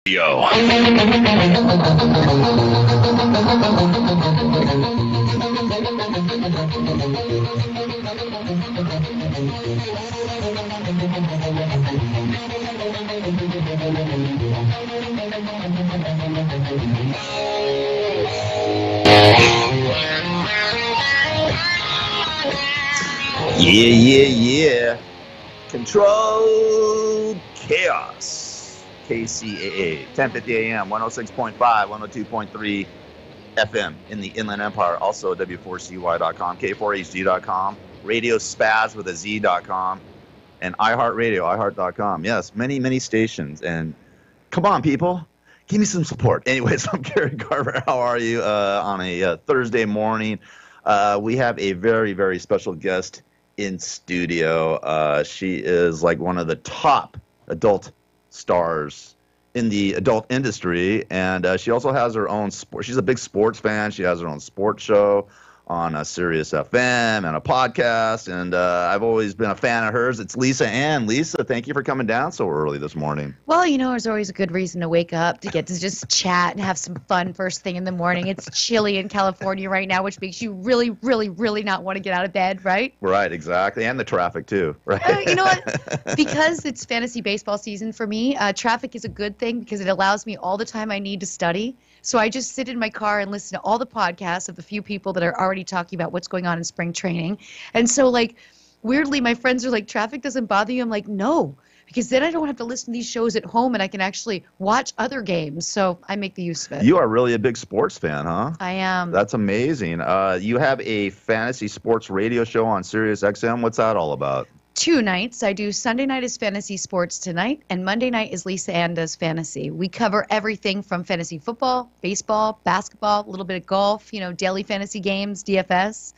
Yo. Yeah. Control Chaos. KCAA, 1050 AM, 106.5, 102.3 FM in the Inland Empire. Also W4CY.com, K4HG.com, Radio Spaz with a Z.com, and iHeartRadio, iHeart.com. Yes, many stations. And come on, people. Give me some support. Anyways, I'm Gary Garver. How are you on a Thursday morning? We have a very special guest in studio. She is like one of the top adult stars in the adult industry, and she also has her own sport. She's a big sports fan. She has her own sports show on Sirius FM and a podcast, and I've always been a fan of hers. It's Lisa Ann. Lisa, thank you for coming down so early this morning. Well, you know, there's always a good reason to wake up, to get to just chat and have some fun first thing in the morning. It's chilly in California right now, which makes you really not want to get out of bed, right? Right, exactly, and the traffic too, right? You know what? Because it's fantasy baseball season for me, traffic is a good thing because it allows me all the time I need to study. So I just sit in my car and listen to all the podcasts of the few people that are already talking about what's going on in spring training. And so, like, weirdly, my friends are like, traffic doesn't bother you? I'm like, no, because then I don't have to listen to these shows at home and I can actually watch other games. So I make the use of it. You are really a big sports fan, huh? I am. That's amazing. You have a fantasy sports radio show on Sirius XM. What's that all about? 2 nights. I do Sunday night is Fantasy Sports Tonight, and Monday night is Lisa Ann Does Fantasy. We cover everything from fantasy football, baseball, basketball, a little bit of golf, you know, daily fantasy games, DFS.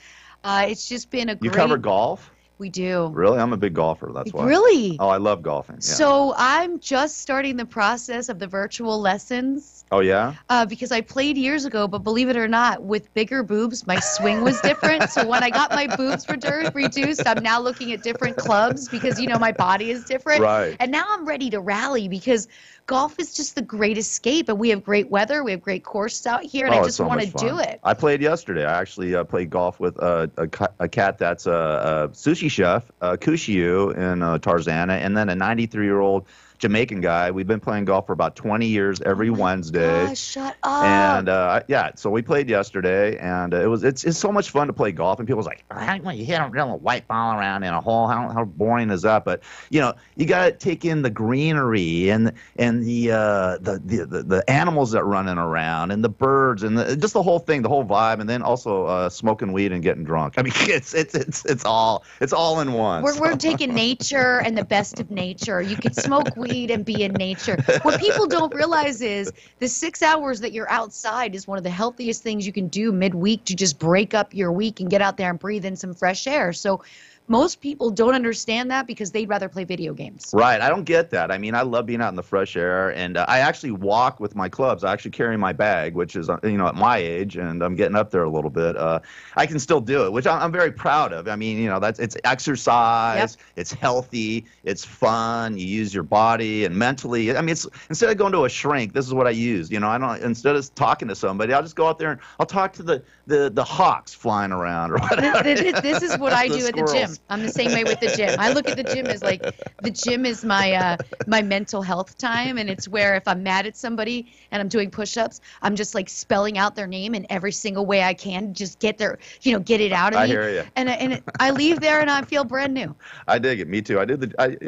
It's just been a great... You cover golf? We do. Really? I'm a big golfer, that's why. Really? Oh, I love golfing. Yeah. So I'm just starting the process of the virtual lessons. Oh, yeah? Because I played years ago, but believe it or not, with bigger boobs, my swing was different. So when I got my boobs reduced, I'm now looking at different clubs because, you know, my body is different. Right. And now I'm ready to rally because golf is just the great escape. And we have great weather. We have great courses out here. And I just want to do it. I played yesterday. I actually played golf with a cat that's a sushi chef, Kushiu in Tarzana, and then a 93-year-old Jamaican guy. We've been playing golf for about 20 years every Wednesday. Gosh, shut up. And yeah, so we played yesterday, and it's so much fun to play golf. And people's like, you hit a real white ball around in a hole. How boring is that? But you know, you got to take in the greenery and the animals that running around and the birds and just the whole thing, the whole vibe, and then also smoking weed and getting drunk. I mean, it's all in one. We're taking nature and the best of nature. You could smoke weed and be in nature. What people don't realize is the 6 hours that you're outside is one of the healthiest things you can do midweek to just break up your week and get out there and breathe in some fresh air. So most people don't understand that because they'd rather play video games. Right. I don't get that. I mean, I love being out in the fresh air, and I actually walk with my clubs. I actually carry my bag, which is, you know, at my age, and I'm getting up there a little bit. I can still do it, which I'm very proud of. I mean, you know, it's exercise, yep. It's healthy, it's fun. You use your body and mentally. I mean, it's instead of going to a shrink, this is what I use. You know, I don't instead of talking to somebody, I'll just go out there and I'll talk to the hawks flying around or whatever. This is what I do at the gym. I'm the same way with the gym. I look at the gym as like the gym is my mental health time, and it's where if I'm mad at somebody and I'm doing push-ups, I'm just like spelling out their name in every single way I can, just get their, you know, get it out of me. I hear you. And I leave there and I feel brand new. I dig it. Me too. I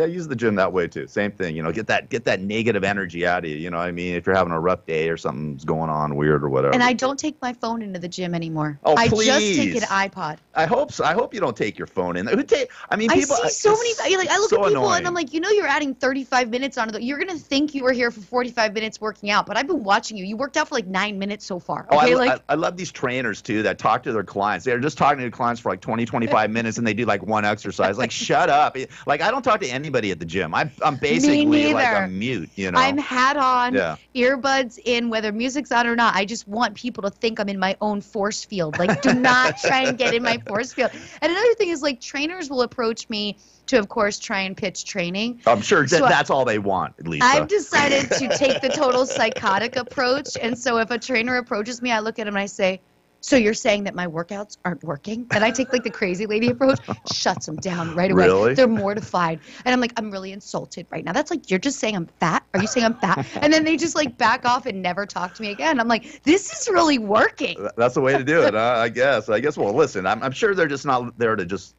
use the gym that way too. Same thing. You know, get that negative energy out of you. You know what I mean? If you're having a rough day or something's going on weird or whatever. And I don't take my phone into the gym anymore. Oh, please. I just take an iPod. I hope so. I hope you don't take your phone in. I mean, people. I see so many. Like, I look so at people annoying. and I'm like, you know, you're adding 35 minutes onto the. You're gonna think you were here for 45 minutes working out, but I've been watching you. You worked out for like 9 minutes so far. Okay, I love these trainers too that talk to their clients. They're just talking to their clients for like 20, 25 minutes, and they do like one exercise. Like, shut up. Like, I don't talk to anybody at the gym. I'm basically like a mute. You know, I'm hat on, earbuds in, whether music's on or not. I just want people to think I'm in my own force field. Like, do not try and get in my force field. And another thing is, like, trainers trainers will approach me to, of course, try and pitch training. I'm sure that's all they want, Lisa. I've decided to take the total psychotic approach. And so if a trainer approaches me, I look at him and I say, so you're saying that my workouts aren't working? And I take like the crazy lady approach, shuts them down right away. Really? They're mortified. And I'm like, I'm really insulted right now. That's like, you're just saying I'm fat? Are you saying I'm fat? And then they just like back off and never talk to me again. I'm like, this is really working. That's the way to do it, I guess. Well, listen, I'm sure they're just not there to just,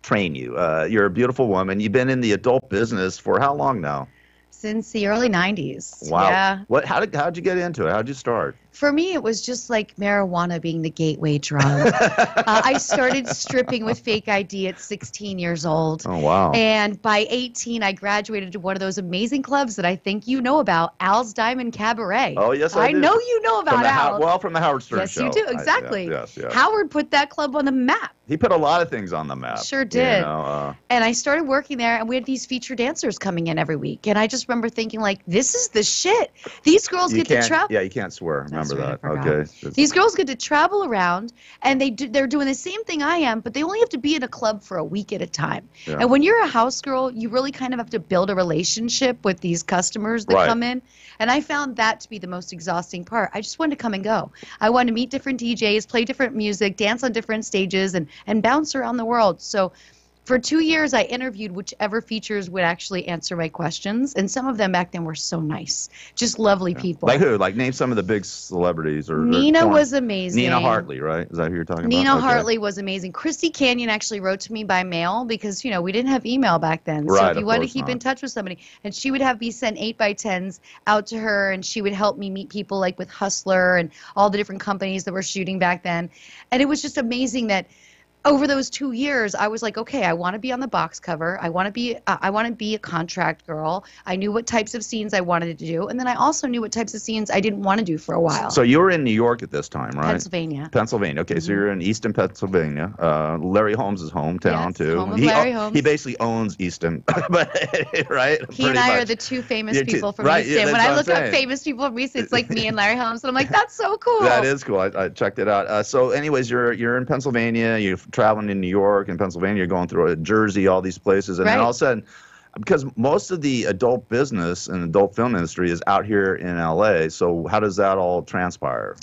train you. You're a beautiful woman. You've been in the adult business for how long now? Since the early 90s. Wow. Yeah. How'd you get into it? How'd you start? For me, it was just like marijuana being the gateway drug. I started stripping with fake ID at 16 years old. Oh, wow. And by 18, I graduated to one of those amazing clubs that I think you know about, Al's Diamond Cabaret. Oh, yes, I do. know you know about Al. From the Howard Stern yes, show. Yes, you do. Exactly. Yes. Howard put that club on the map. He put a lot of things on the map. Sure did. And I started working there, and we had these featured dancers coming in every week. And I just remember thinking, like, this is the shit. These girls get to travel. Yeah, you can't swear. Remember that. Okay. These girls get to travel around, and they're doing the same thing I am, but they only have to be in a club for a week at a time. Yeah. And when you're a house girl, you really kind of have to build a relationship with these customers that come in. And I found that to be the most exhausting part. I just wanted to come and go. I wanted to meet different DJs, play different music, dance on different stages, and bounce around the world. So for 2 years, I interviewed whichever features would actually answer my questions. And some of them back then were so nice. Just lovely people. Like who? Like name some of the big celebrities. Nina was amazing. Nina Hartley, right? Is that who you're talking about? Nina Hartley was amazing. Christy Canyon actually wrote to me by mail because, we didn't have email back then. So if you wanted to keep in touch with somebody, and she would have me send 8x10s out to her, and she would help me meet people like with Hustler and all the different companies that were shooting back then. And it was just amazing that over those 2 years, I was like, okay, I want to be on the box cover. I want to be a contract girl. I knew what types of scenes I wanted to do, and then I also knew what types of scenes I didn't want to do for a while. So you were in New York at this time, right? Pennsylvania. Okay, so you're in Easton, Pennsylvania. Larry Holmes' hometown too. Home of Larry Holmes. He basically owns Easton, right? He and I are the two famous people from Easton. Yeah, when I look up famous people from Easton, it's like me and Larry Holmes, and I'm like, that's so cool. That is cool. I checked it out. So, anyways, you're in Pennsylvania. You're traveling in New York and Pennsylvania, you're going through Jersey, all these places, and then all of a sudden, because most of the adult business and adult film industry is out here in LA, so how does that all transpire?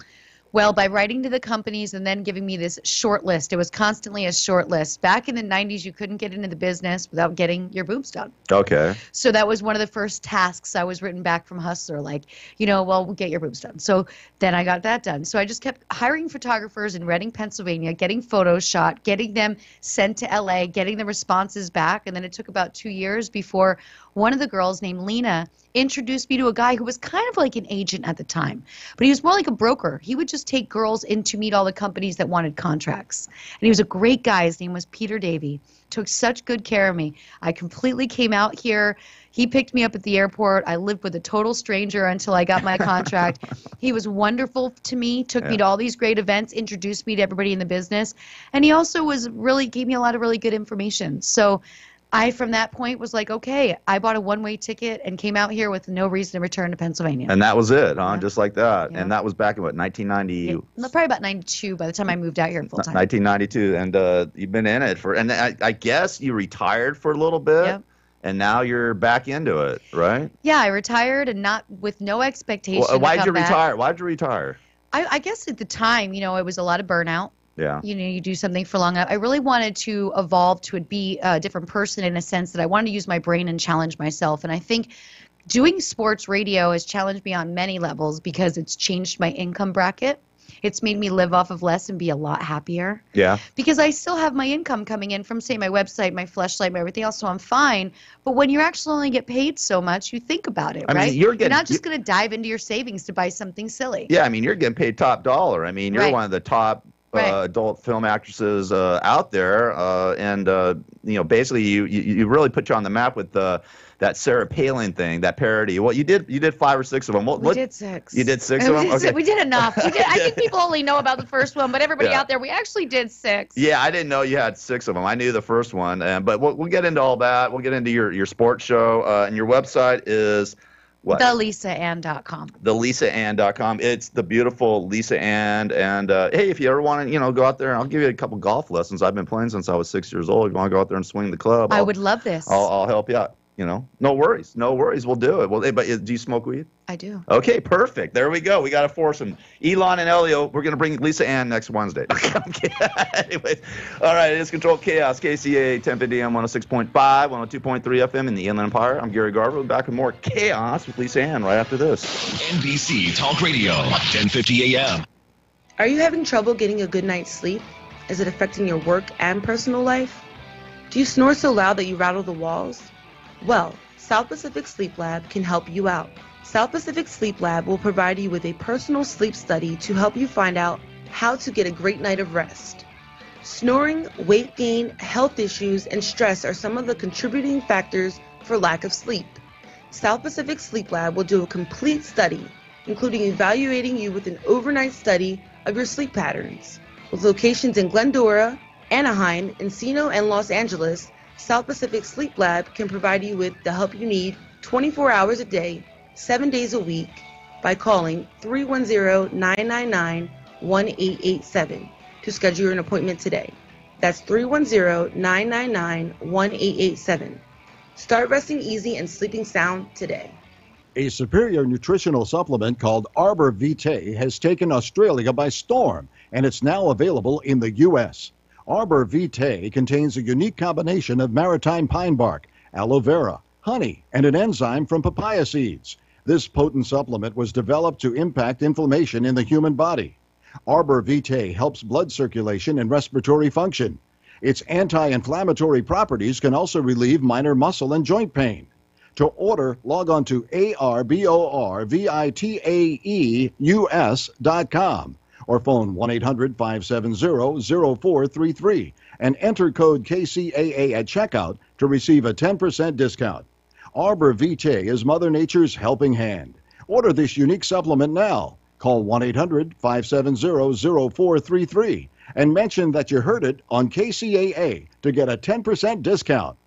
Well, by writing to the companies and then giving me this short list. It was constantly a short list. Back in the 90s, you couldn't get into the business without getting your boobs done. Okay. So that was one of the first tasks I was written back from Hustler, like, we'll get your boobs done. So then I got that done. So I just kept hiring photographers in Reading, Pennsylvania, getting photos shot, getting them sent to LA, getting the responses back. And then it took about 2 years before one of the girls named Lena introduced me to a guy who was kind of like an agent at the time, but he was more like a broker. He would just take girls in to meet all the companies that wanted contracts. And he was a great guy. His name was Peter Davey. Took such good care of me. I completely came out here. He picked me up at the airport. I lived with a total stranger until I got my contract. He was wonderful to me, took me to all these great events, introduced me to everybody in the business. And he also gave me a lot of really good information. So I, from that point, was like, okay, I bought a one-way ticket and came out here with no reason to return to Pennsylvania. And that was it, huh? Yeah. Just like that. Yeah. And that was back in, what, 1990? Yeah, probably about 92 by the time I moved out here full-time. 1992. And you've been in it and I guess you retired for a little bit. Yep. And now you're back into it, right? Yeah, I retired and not with no expectation. Well, why'd you retire? Why'd you retire? I guess at the time, it was a lot of burnout. Yeah. You do something for long. I really wanted to evolve to be a different person in a sense that I wanted to use my brain and challenge myself. And I think doing sports radio has challenged me on many levels because it's changed my income bracket. It's made me live off of less and be a lot happier. Yeah. Because I still have my income coming in from, say, my website, my Fleshlight, my everything else, so I'm fine. But when you actually only get paid so much, you think about it, right? You're not just going to dive into your savings to buy something silly. Yeah, you're getting paid top dollar. You're one of the top adult film actresses out there, and basically you really put you on the map with that Sarah Palin thing, that parody. Well, you did 5 or 6 of them. We did 6. You did 6 of them? Okay. We did enough. I think people only know about the first one, but everybody out there, we actually did 6. Yeah, I didn't know you had 6 of them. I knew the first one, but we'll get into all that. We'll get into your sports show, and your website is What? TheLisaAnn.com. TheLisaAnn.com. It's the beautiful Lisa Ann. And hey, if you ever want to, go out there, I'll give you a couple golf lessons. I've been playing since I was 6 years old. If you want to go out there and swing the club, I would love this. I'll help you out. No worries. We'll do it. Well, hey, but do you smoke weed? I do. Okay, perfect. There we go. We got to force them. Elon and Elio, we're going to bring Lisa Ann next Wednesday. Anyways, all right, it is Controlled Chaos, KCAA 1050 AM 106.5, 102.3 FM in the Inland Empire. I'm Gary Garver. We'll be back with more Chaos with Lisa Ann right after this. NBC Talk Radio, 1050 AM. Are you having trouble getting a good night's sleep? Is it affecting your work and personal life? Do you snore so loud that you rattle the walls? Well, South Pacific Sleep Lab can help you out. South Pacific Sleep Lab will provide you with a personal sleep study to help you find out how to get a great night of rest. Snoring, weight gain, health issues, and stress are some of the contributing factors for lack of sleep. South Pacific Sleep Lab will do a complete study, including evaluating you with an overnight study of your sleep patterns. With locations in Glendora, Anaheim, Encino, and Los Angeles, South Pacific Sleep Lab can provide you with the help you need 24 hours a day, 7 days a week by calling 310-999-1887 to schedule an appointment today. That's 310-999-1887. Start resting easy and sleeping sound today. A superior nutritional supplement called Arbor Vitae has taken Australia by storm, and it's now available in the U.S. Arbor Vitae contains a unique combination of maritime pine bark, aloe vera, honey, and an enzyme from papaya seeds. This potent supplement was developed to impact inflammation in the human body. Arbor Vitae helps blood circulation and respiratory function. Its anti-inflammatory properties can also relieve minor muscle and joint pain. To order, log on to ARBORVITAEUS.com or phone 1-800-570-0433 and enter code KCAA at checkout to receive a 10% discount. Arbor Vitae is Mother Nature's helping hand. Order this unique supplement now. Call 1-800-570-0433 and mention that you heard it on KCAA to get a 10% discount.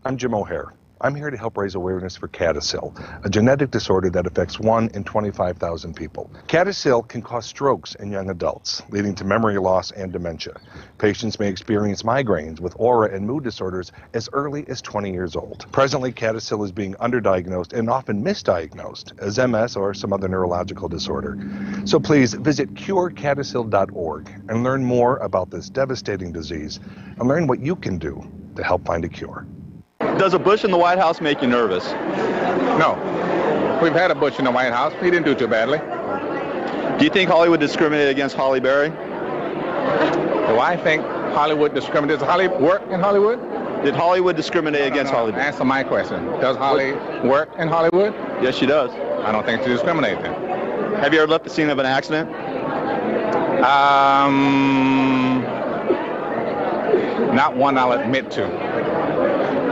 I'm Jim O'Hare. I'm here to help raise awareness for CADASIL, a genetic disorder that affects 1 in 25,000 people. CADASIL can cause strokes in young adults, leading to memory loss and dementia. Patients may experience migraines with aura and mood disorders as early as 20 years old. Presently, CADASIL is being underdiagnosed and often misdiagnosed as MS or some other neurological disorder. So please visit curecadasil.org and learn more about this devastating disease and learn what you can do to help find a cure. Does a Bush in the White House make you nervous? No. We've had a Bush in the White House. He didn't do too badly. Do you think Hollywood discriminated against Halle Berry? Do I think Hollywood discriminates? Does Holly work in Hollywood? Did Hollywood discriminate against Halle Berry? Answer my question. Does Holly work in Hollywood? Yes, she does. I don't think she discriminates then. Have you ever left the scene of an accident? Not one I'll admit to.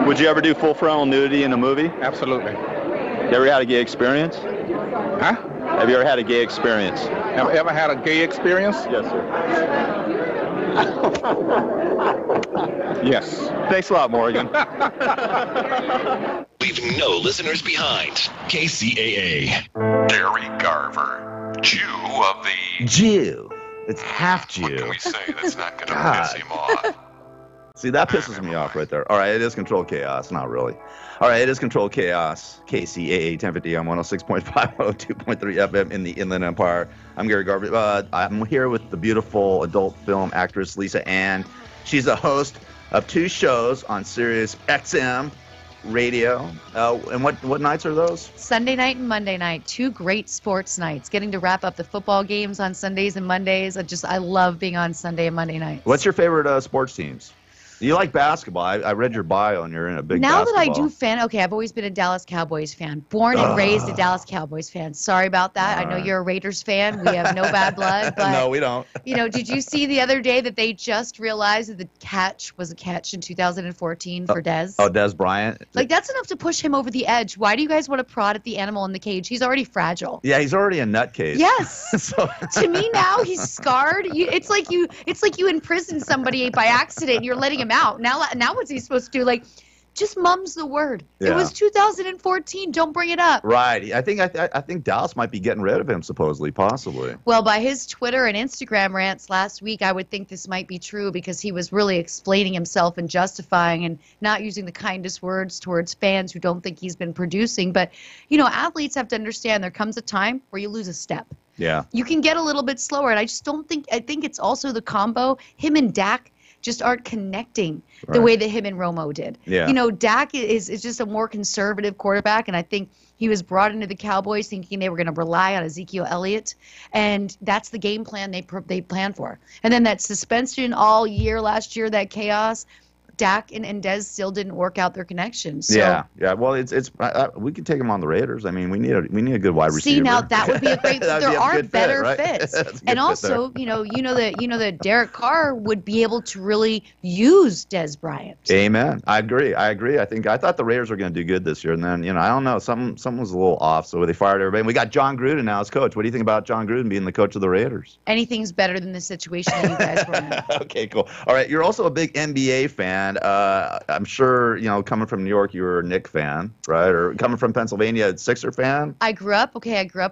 Would you ever do full frontal nudity in a movie? Absolutely. You ever had a gay experience? Huh? Have you ever had a gay experience? Have you ever had a gay experience? Yes, sir. Yes. Thanks a lot, Morgan. Leave no listeners behind. KCAA. Gary Garver, Jew of the... Jew. It's half Jew. What can we say that's not going to piss him off? See, that pisses me off right there. All right, it is Controlled Chaos. Not really. All right, it is Controlled Chaos. KCAA 1050 on 106.5, 102.3 FM in the Inland Empire. I'm Gary Garver. I'm here with the beautiful adult film actress Lisa Ann. She's a host of 2 shows on Sirius XM radio. And what nights are those? Sunday night and Monday night. 2 great sports nights. Getting to wrap up the football games on Sundays and Mondays. I love being on Sunday and Monday nights. What's your favorite sports teams? You like basketball. I read your bio, and you're in a big basketball. Now that I do I've always been a Dallas Cowboys fan. Born and raised a Dallas Cowboys fan. Sorry about that. I know you're a Raiders fan. We have no bad blood. But, no, we don't. Did you see the other day that they just realized that the catch was a catch in 2014 for Dez? Oh, Dez Bryant? That's enough to push him over the edge. Why do you guys want to prod at the animal in the cage? He's already fragile. Yeah, he's already a nutcase. Yes. To me now, he's scarred. It's like you imprisoned somebody by accident and you're letting him out. Now what's he supposed to do? just mum's the word. Yeah. It was 2014. Don't bring it up. Right. I think Dallas might be getting rid of him, supposedly, possibly. Well, by his Twitter and Instagram rants last week, I would think this might be true because he was really explaining himself and justifying and not using the kindest words towards fans who don't think he's been producing. But, athletes have to understand there comes a time where you lose a step. Yeah. You can get a little bit slower. And I think it's also the combo. Him and Dak just aren't connecting the way that him and Romo did. Yeah. Dak is just a more conservative quarterback, and I think he was brought into the Cowboys thinking they were going to rely on Ezekiel Elliott, and that's the game plan they planned for. And then that suspension all year last year, that chaos, Dak and Dez still didn't work out their connection. So, yeah. Well, we could take him on the Raiders. I mean, we need a good wide receiver. See, now that would be a great. There are better fits. And also, you know that Derek Carr would be able to really use Dez Bryant. Amen. I agree. I thought the Raiders were going to do good this year, and then I don't know, something was a little off, so they fired everybody. And we got John Gruden now as coach. What do you think about John Gruden being the coach of the Raiders? Anything's better than the situation that you guys were in. Okay, cool. All right, you're also a big NBA fan. I'm sure, coming from New York, you were a Knicks fan, right? Or coming from Pennsylvania, a Sixer fan? I grew up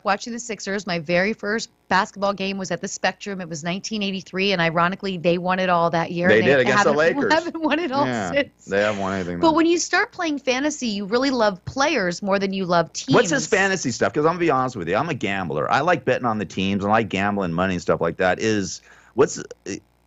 watching the Sixers. My very first basketball game was at the Spectrum. It was 1983, and ironically, they won it all that year. They did against the Lakers. They haven't won it all since. They haven't won anything. But when you start playing fantasy, you really love players more than you love teams. What's this fantasy stuff? Because I'm going to be honest with you. I'm a gambler. I like betting on the teams. I like gambling money and stuff like that.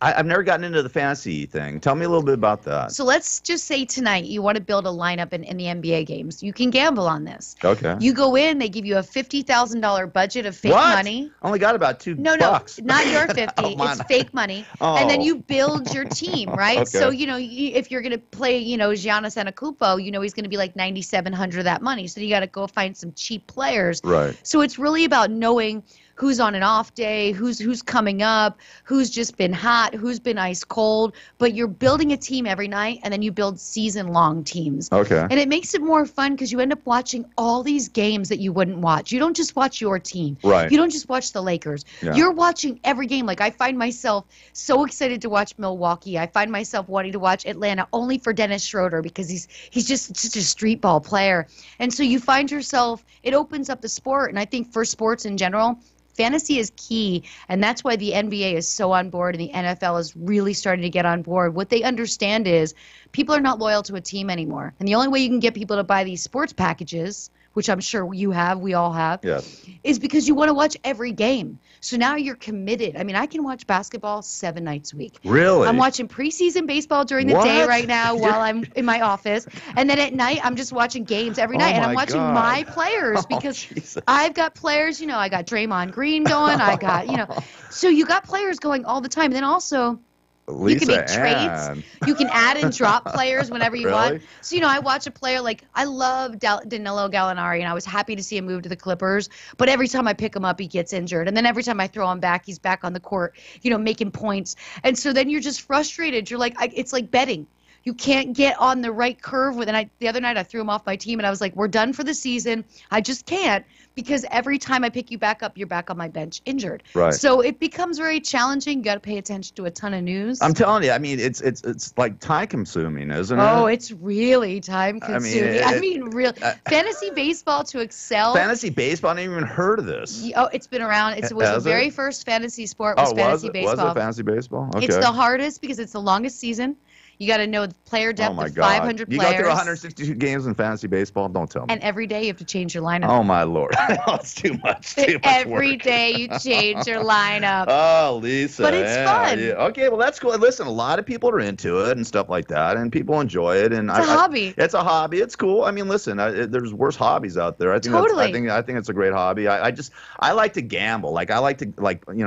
I've never gotten into the fantasy thing. Tell me a little bit about that. So let's just say tonight you want to build a lineup in the NBA games. You can gamble on this. Okay. You go in, they give you a $50,000 budget of fake money. I only got about $2. No, not your 50. It's fake money. Oh. And then you build your team, right? Okay. So, if you're going to play, Giannis Antetokounmpo, he's going to be like 9,700 of that money. So you got to go find some cheap players. Right. So it's really about knowing who's on an off day, who's coming up, who's just been hot, who's been ice cold. But you're building a team every night, and then you build season-long teams. Okay. And it makes it more fun because you end up watching all these games that you wouldn't watch. You don't just watch your team. Right. You don't just watch the Lakers. Yeah. You're watching every game. Like, I find myself so excited to watch Milwaukee. I find myself wanting to watch Atlanta only for Dennis Schroeder because he's just such a street ball player. And so you find yourself, it opens up the sport. And I think for sports in general, fantasy is key, and that's why the NBA is so on board and the NFL is really starting to get on board. What they understand is people are not loyal to a team anymore. And the only way you can get people to buy these sports packages, which I'm sure we all have, yes, is because you want to watch every game. So now you're committed. I mean, I can watch basketball 7 nights a week. Really? I'm watching preseason baseball during the day right now while I'm in my office. And then at night, I'm just watching games every night. And I'm watching my players because I've got players, I got Draymond Green going. I got, so you got players going all the time. And then also, you can make trades. You can add and drop players whenever you want. So, I watch a player like I love Danilo Gallinari, and I was happy to see him move to the Clippers. But every time I pick him up, he gets injured. And then every time I throw him back, he's back on the court, making points. And so then you're just frustrated. You're like, it's like betting. You can't get on the right curve with. And the other night I threw him off my team, and I was like, we're done for the season. I just can't, because every time I pick you back up, you're back on my bench injured. Right. So it becomes very challenging. You got to pay attention to a ton of news. I'm telling you, I mean, it's like time consuming, isn't it? Oh, it's really time consuming. Fantasy baseball to excel. Fantasy baseball, I never even heard of this. Oh, it's been around. It was the very first fantasy sport was fantasy baseball. Was it fantasy baseball? Okay. It's the hardest because it's the longest season. You got to know the player depth of 500 players. You go through 162 games in fantasy baseball? Don't tell me. And every day you have to change your lineup. Oh, my Lord. It's too much. Every day you change your lineup. Oh, Lisa. But it's fun. Yeah. Okay, well, that's cool. Listen, a lot of people are into it and stuff like that, and people enjoy it. And it's a hobby. It's a hobby. It's cool. I mean, listen, there's worse hobbies out there. I think I think it's a great hobby. I like to gamble. Like, I like to,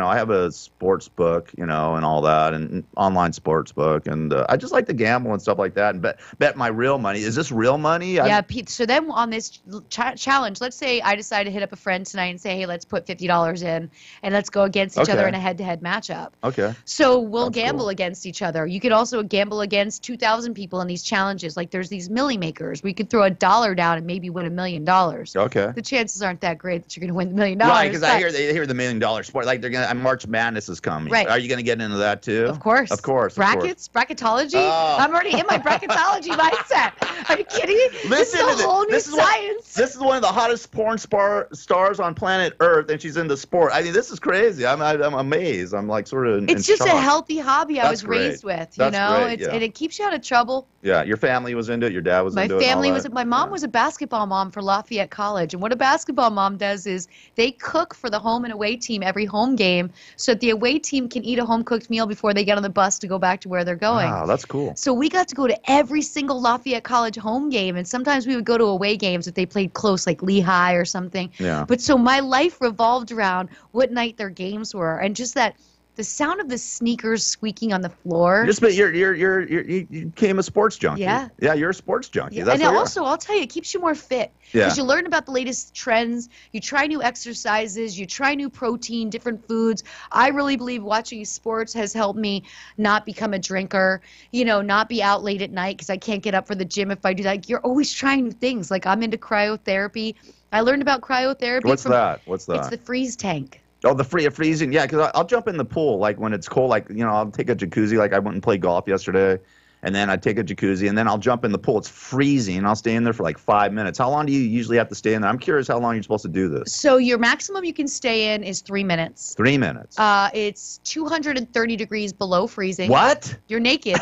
I have a sports book, and all that, and online sports book. And I just like to gamble and stuff like that and bet my real money. Is this real money? Yeah, Pete. So then on this challenge, let's say I decide to hit up a friend tonight and say, hey, let's put $50 in and let's go against each other in a head-to-head matchup. Okay. So we'll gamble against each other. You could also gamble against 2,000 people in these challenges. Like there's these milli makers. We could throw $1 down and maybe win $1 million. Okay. The chances aren't that great that you're going to win $1 million. Right, because I hear the $1 million sport. Like they're gonna March Madness is coming. Right. Are you going to get into that too? Of course. Of course. Brackets, bracketology. I'm already in my bracketology mindset. Are you kidding me? Listen this is a whole new science. This is one of the hottest porn stars on planet Earth, and she's into sport. I mean, this is crazy. I'm amazed. I'm like sort of. It's just shock. a healthy hobby I That's was great. raised with. That's great, And it keeps you out of trouble. Yeah, your family was into it. Your dad was into it. My mom was a basketball mom for Lafayette College, and what a basketball mom does is they cook for the home and away team every home game, so that the away team can eat a home cooked meal before they get on the bus to go back to where they're going. Wow, that's cool. So we got to go to every single Lafayette College home game, and sometimes we would go to away games if they played close, like Lehigh or something. Yeah. But so my life revolved around what night their games were, and just that. The sound of the sneakers squeaking on the floor. You became a sports junkie. Yeah. Yeah, you're a sports junkie. Yeah. That's And what also, I'll tell you, it keeps you more fit. Yeah. Because you learn about the latest trends. You try new exercises. You try new protein, different foods. I really believe watching sports has helped me not become a drinker, not be out late at night because I can't get up for the gym if I do that. Like, you're always trying new things. Like, I'm into cryotherapy. I learned about cryotherapy. What's that? It's the freeze tank. Oh, the freezing. Yeah, because I'll jump in the pool like when it's cold. Like, I'll take a jacuzzi. Like I went and played golf yesterday, and then I take a jacuzzi, and then I'll jump in the pool. It's freezing. I'll stay in there for like 5 minutes. How long do you usually have to stay in there? I'm curious how long you're supposed to do this. So your maximum you can stay in is 3 minutes. 3 minutes. It's 230 degrees below freezing. What? You're naked.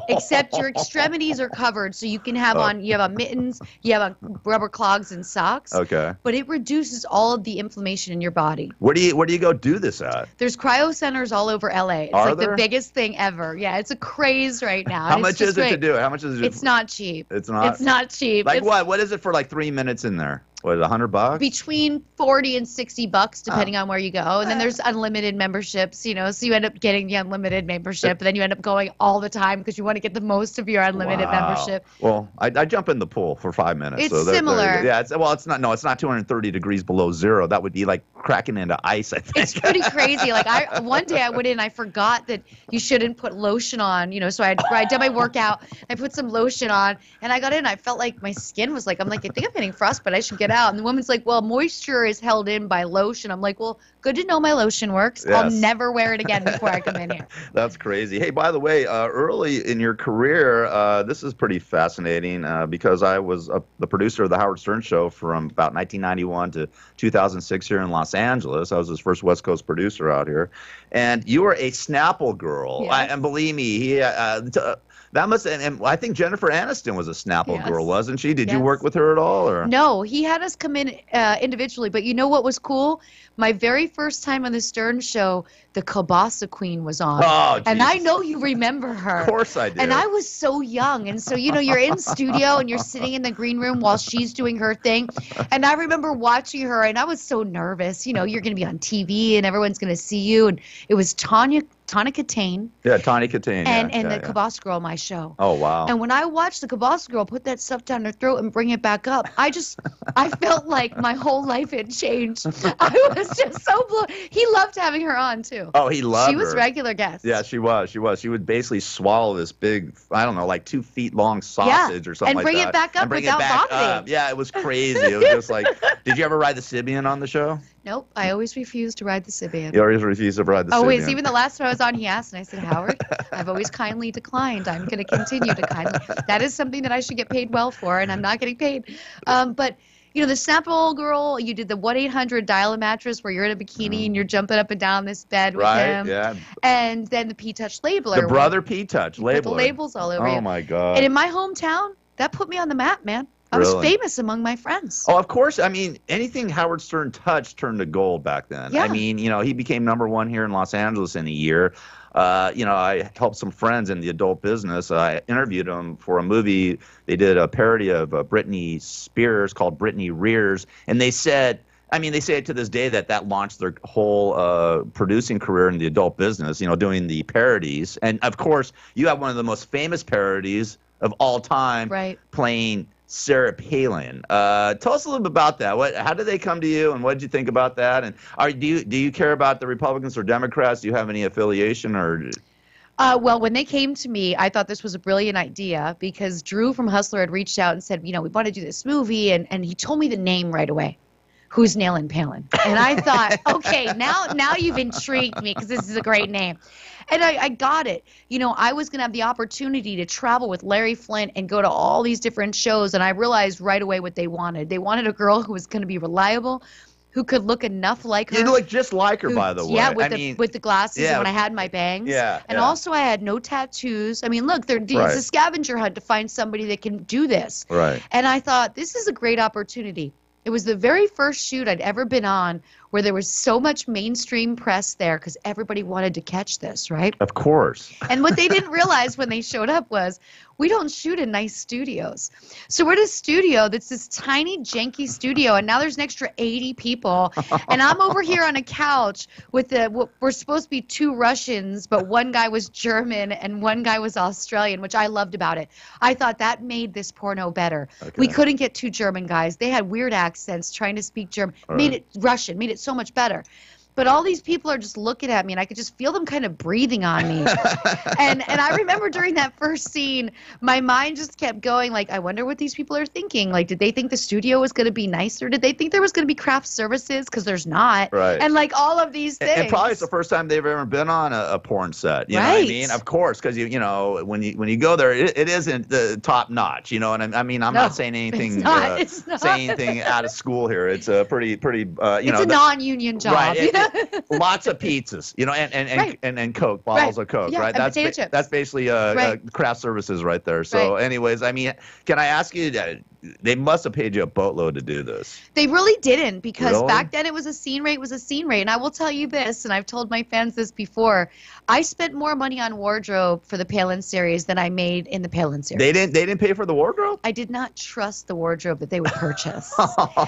Except your extremities are covered, so you can have you have on mittens, you have on rubber clogs and socks. Okay. But it reduces all of the inflammation in your body. Where do you go do this at? There's cryo centers all over LA. It's Are the there? biggest thing ever. Yeah, it's a craze right now. How much is it to do it? How much is it? It's not cheap. It's not. It's not cheap. Like what? What is it for like 3 minutes in there? What, $100? Between $40 and $60, depending on where you go. And then there's unlimited memberships, so you end up getting the unlimited membership, and then you end up going all the time because you want to get the most of your unlimited membership. Well, I jump in the pool for 5 minutes. It's similar. Yeah, it's not 230 degrees below zero. That would be like cracking into ice, I think. It's pretty crazy. Like one day I went in, I forgot that you shouldn't put lotion on, so I did my workout, I put some lotion on, and I got in, I felt like my skin was like, I think I'm getting frostbite, I should get out. And the woman's like, well, moisture is held in by lotion. I'm like, well, good to know my lotion works. Yes. I'll never wear it again before I come in here. That's crazy. Hey, by the way, early in your career, this is pretty fascinating because I was the producer of the Howard Stern Show from about 1991 to 2006 here in Los Angeles. I was his first West Coast producer out here. And you were a Snapple girl. Yes. And believe me, that must, and I think Jennifer Aniston was a Snapple girl, wasn't she? Did you work with her at all? Or? No, he had us come in individually. But you know what was cool? My very first time on the Stern Show, the Kielbasa Queen was on. Oh, and I know you remember her. Of course I do. And I was so young. And so, you're in studio and you're sitting in the green room while she's doing her thing. And I remember watching her, and I was so nervous. You're going to be on TV and everyone's going to see you. And it was Tawny Katane. Yeah, Tawny Katane. And the Kielbasa Girl on my show. Oh, wow. And when I watched the Kielbasa Girl put that stuff down her throat and bring it back up, I felt like my whole life had changed. I was just so blown. He loved having her on, too. Oh, he loved her. She was regular guest. Yeah, she was. She would basically swallow this big, I don't know, like 2 feet long sausage or something like that. And bring it back up without vomiting. Yeah, it was crazy. It was just like, did you ever ride the Sibian on the show? Nope, I always refused to ride the Sibian. You always refused to ride the Sibian. Always. Even the last time I was on, he asked, and I said, Howard, I've always kindly declined. I'm going to continue to kindly. That is something that I should get paid well for, and I'm not getting paid. But the Snapple Girl, you did the 1-800 dial-a-mattress where you're in a bikini and you're jumping up and down this bed with him. Yeah. And then the P-Touch labeler. The brother P-Touch labeler. Put the labels all over you. Oh, my God. And in my hometown, that put me on the map, man. I was famous among my friends. Oh, of course. I mean, anything Howard Stern touched turned to gold back then. Yeah. I mean, he became #1 here in Los Angeles in a year. I helped some friends in the adult business. I interviewed them for a movie. They did a parody of Britney Spears called Britney Rears. And they said, they say it to this day that launched their whole producing career in the adult business, doing the parodies. And, of course, you have one of the most famous parodies of all time, playing Sarah Palin. Tell us a little bit about that. How did they come to you, and what did you think about that? And do you care about the Republicans or Democrats? Do you have any affiliation or? Well, when they came to me, I thought this was a brilliant idea because Drew from Hustler had reached out and said, we want to do this movie, and he told me the name right away. who's nailing Palin? And I thought, okay, now you've intrigued me because this is a great name. And I got it. You know, I was going to have the opportunity to travel with Larry Flint and go to all these different shows. And I realized right away what they wanted. They wanted a girl who was going to be reliable, who could look enough like her. You look just like her, by the way. Yeah, with the glasses and when I had my bangs. Yeah. And also I had no tattoos. I mean, look, it's a scavenger hunt to find somebody that can do this. Right. And I thought, this is a great opportunity. It was the very first shoot I'd ever been on where there was so much mainstream press there because everybody wanted to catch this, right? Of course. And what they didn't realize when they showed up was we don't shoot in nice studios. So we're at a studio that's this tiny, janky studio, and now there's an extra 80 people. And I'm over here on a couch with what were supposed to be 2 Russians, but one guy was German and one guy was Australian, which I loved about it. I thought that made this porno better. Okay. We couldn't get 2 German guys. They had weird accents trying to speak German. Made it Russian, made it so much better. But all these people are just looking at me, and I could just feel them kind of breathing on me. and I remember during that first scene, my mind just kept going, like, I wonder what these people are thinking. Like, did they think the studio was going to be nicer? Did they think there was going to be craft services? Because there's not. Right. And, like, all of these things. And probably it's the first time they've ever been on a porn set. You know what I mean? Of course, because, you know, when you go there, it isn't the top notch. You know, and I mean, I'm not saying anything saying anything out of school here. It's a pretty you know. It's a non-union job. Right. Lots of pizzas, you know, and Coke, bottles of Coke, right? That's basically craft services right there. So, anyways, I mean, can I ask you? They must have paid you a boatload to do this. They really didn't, because back then it was a scene rate. And I will tell you this, and I've told my fans this before. I spent more money on wardrobe for the Palin series than I made in the Palin series. They didn't pay for the wardrobe? I did not trust the wardrobe that they would purchase.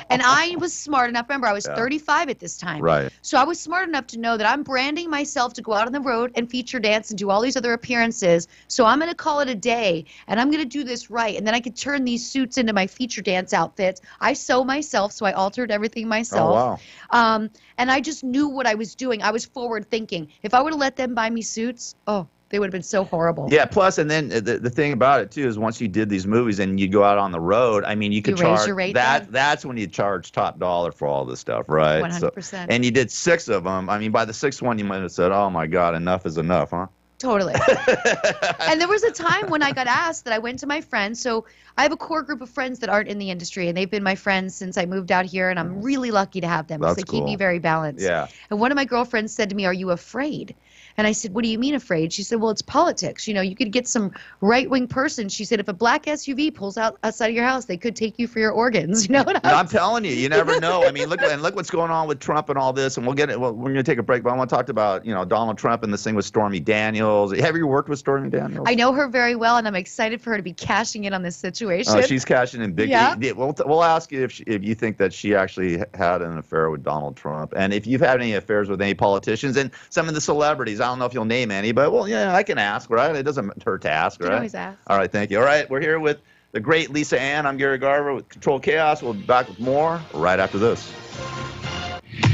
And I was smart enough. Remember, I was 35 at this time. Right. So I was smart enough to know that I'm branding myself to go out on the road and feature dance and do all these other appearances. So I'm going to call it a day, and I'm going to do this right. And then I could turn these suits into my feature dance outfits. I sew myself, so I altered everything myself. Oh, wow. And I just knew what I was doing. I was forward thinking. If I would have let them buy me suits, they would have been so horrible. Yeah, plus, and then the thing about it, too, is once you did these movies and you go out on the road, I mean, you could charge your rate that's when you charge top dollar for all this stuff, right? 100%. So, and you did 6 of them. I mean, by the 6th one, you might have said, oh, my God, enough is enough, huh? Totally. And there was a time when I got asked that I went to my friends. So I have a core group of friends that aren't in the industry, and they've been my friends since I moved out here, and I'm really lucky to have them because they keep me very balanced. Yeah. And one of my girlfriends said to me, "Are you afraid?" And I said, "What do you mean afraid?" She said, "Well, it's politics. You know, you could get some right-wing person." She said, "If a black SUV pulls out outside of your house, they could take you for your organs." You know what I'm telling you, you never know. I mean, look what's going on with Trump and all this, and we'll get it. Well, we're going to take a break, but I want to talk about, you know, Donald Trump and this thing with Stormy Daniels. Have you worked with Stormy Daniels? I know her very well, and I'm excited for her to be cashing in on this situation. Oh, she's cashing in big. Yeah. We'll ask you if you think that she actually had an affair with Donald Trump, and if you've had any affairs with any politicians and some of the celebrities. I don't know if you'll name any, but well, yeah, I can ask, right? It doesn't hurt to ask, right? You can always ask. All right, thank you. All right, we're here with the great Lisa Ann. I'm Gary Garver with Control Chaos. We'll be back with more right after this.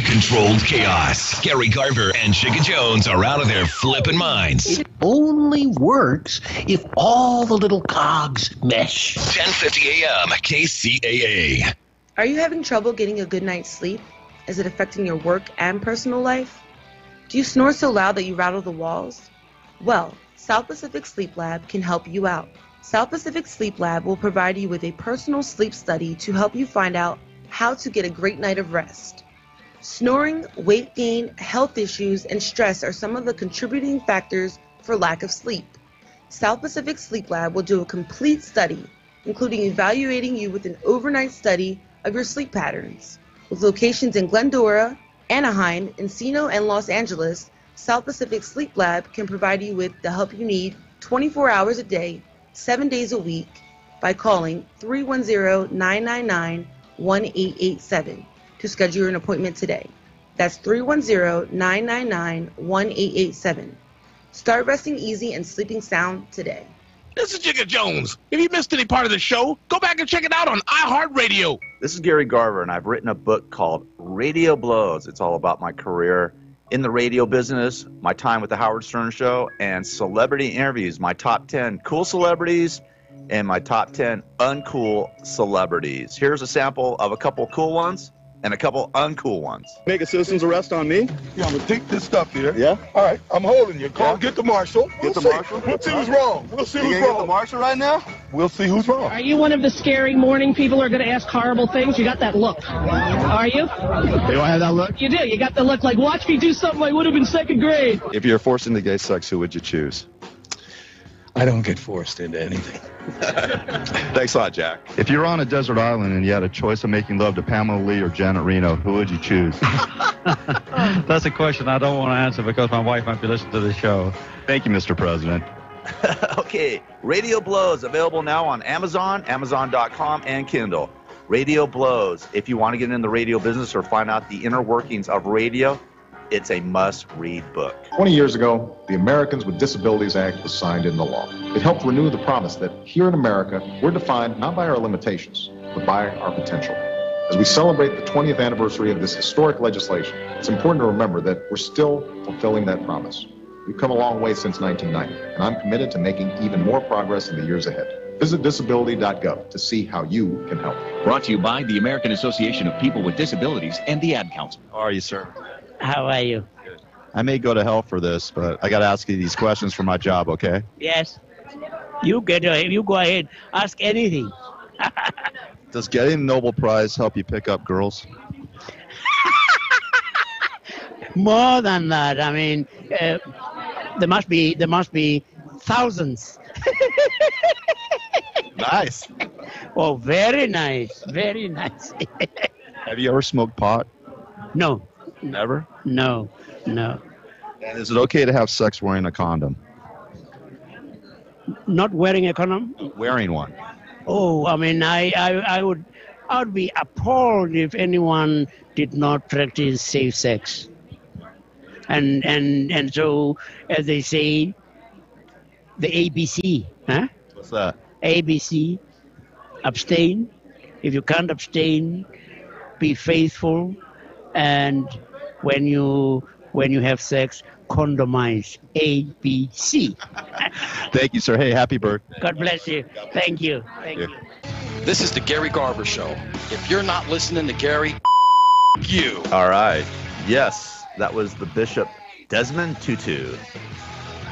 Controlled Chaos. Gary Garver and Chicka Jones are out of their flippin' minds. It only works if all the little cogs mesh. 10:50 a.m. KCAA. Are you having trouble getting a good night's sleep? Is it affecting your work and personal life? Do you snore so loud that you rattle the walls? Well, South Pacific Sleep Lab can help you out. South Pacific Sleep Lab will provide you with a personal sleep study to help you find out how to get a great night of rest. Snoring, weight gain, health issues, and stress are some of the contributing factors for lack of sleep. South Pacific Sleep Lab will do a complete study, including evaluating you with an overnight study of your sleep patterns. With locations in Glendora, Anaheim, Encino, and Los Angeles, South Pacific Sleep Lab can provide you with the help you need 24 hours a day, 7 days a week by calling 310-999-1887 to schedule an appointment today. That's 310-999-1887. Start resting easy and sleeping sound today. This is Chicka Jones. If you missed any part of the show, go back and check it out on iHeartRadio. This is Gary Garver, and I've written a book called Radio Blows. It's all about my career in the radio business, my time with the Howard Stern Show, and celebrity interviews, my top 10 cool celebrities and my top 10 uncool celebrities. Here's a sample of a couple cool ones and a couple uncool ones. Make a citizen's arrest on me? Yeah, I'm gonna take this stuff here. Yeah? All right, I'm holding you. Call, get the marshal. Get the marshal? We'll see who's wrong. We'll see who's You gonna wrong. get the marshal right now? We'll see who's wrong. Are you one of the scary morning people who are going to ask horrible things? You got that look. Are you? Do I have that look? You do. You got the look like, watch me do something I would have in second grade. If you're forced into gay sex, who would you choose? I don't get forced into anything. Thanks a lot, Jack. If you were on a desert island and you had a choice of making love to Pamela Lee or Janet Reno, who would you choose? That's a question I don't want to answer because my wife might be listening to the show. Thank you, Mr. President. Okay, Radio Blows, available now on Amazon, Amazon.com, and Kindle. Radio Blows. If you want to get in the radio business or find out the inner workings of radio, it's a must-read book. 20 years ago, the Americans with Disabilities Act was signed into law. It helped renew the promise that here in America, we're defined not by our limitations, but by our potential. As we celebrate the 20th anniversary of this historic legislation, it's important to remember that we're still fulfilling that promise. We've come a long way since 1990, and I'm committed to making even more progress in the years ahead. Visit disability.gov to see how you can help. Brought to you by the American Association of People with Disabilities and the Ad Council. How are you, sir? How are you? I may go to hell for this, but I got to ask you these questions for my job, okay? Yes. You go ahead. Ask anything. Does getting the Nobel Prize help you pick up girls? More than that. I mean, there must be thousands. Nice. Oh, very nice. Very nice. Have you ever smoked pot? No. Never? No. No. And is it okay to have sex wearing a condom? Not wearing a condom? Wearing one. Oh, I mean, I would be appalled if anyone did not practice safe sex. And so, as they say, the ABC, huh? What's that? ABC, abstain. If you can't abstain, be faithful, and when you have sex, condomize. ABC. Thank you, sir. Hey, happy birthday. God bless you. Thank you. Thank you. This is the Gary Garver Show. If you're not listening to Gary, you. All right. Yes, that was the Bishop Desmond Tutu.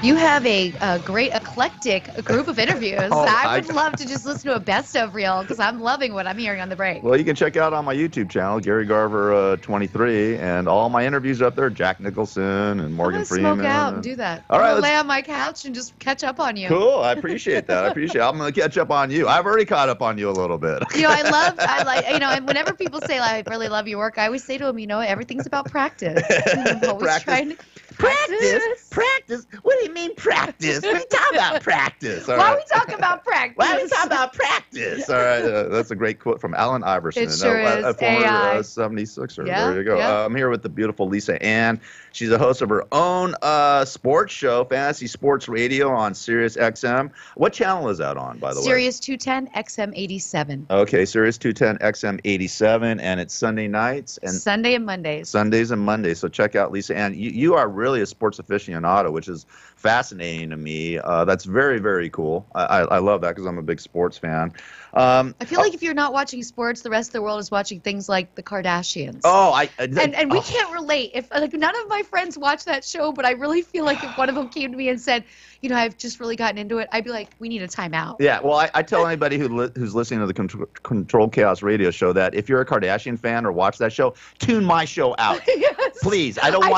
You have a great eclectic group of interviews. I would love to just listen to a best of reel because I'm loving what I'm hearing on the break. Well, you can check out on my YouTube channel, Gary Garver 23, and all my interviews are up there. Jack Nicholson and Morgan Freeman. Smoke out and do that. All right, I'll lay on my couch and just catch up on you. Cool. I appreciate that. I'm going to catch up on you. I've already caught up on you a little bit. And whenever people say, like, I really love your work, I always say to them, everything's about practice. I'm always trying to Practice? What do you mean practice? What are you talking about practice? Why are we talking about practice? Why are we talking about practice? All right, that's a great quote from Allen Iverson. It sure is. A former 76er. Yeah, there you go. yeah. I'm here with the beautiful Lisa Ann. She's a host of her own sports show, Fantasy Sports Radio on Sirius XM. What channel is that on, by the way? Sirius 210 XM 87. Okay, Sirius 210 XM 87, and it's Sunday nights and Sunday and Mondays. Sundays and Mondays. So check out Lisa Ann. You are really a sports aficionado, which is fascinating to me. That's very, very cool. I love that because I'm a big sports fan. I feel like if you're not watching sports, the rest of the world is watching things like the Kardashians. And we can't relate. If none of my friends watch that show, but I really feel like if one of them came to me and said, I've just really gotten into it, I'd be like, we need a timeout. Yeah, well, I tell anybody who's listening to the Controlled Chaos radio show that if you're a Kardashian fan or watch that show, tune my show out. Yes. Please. I don't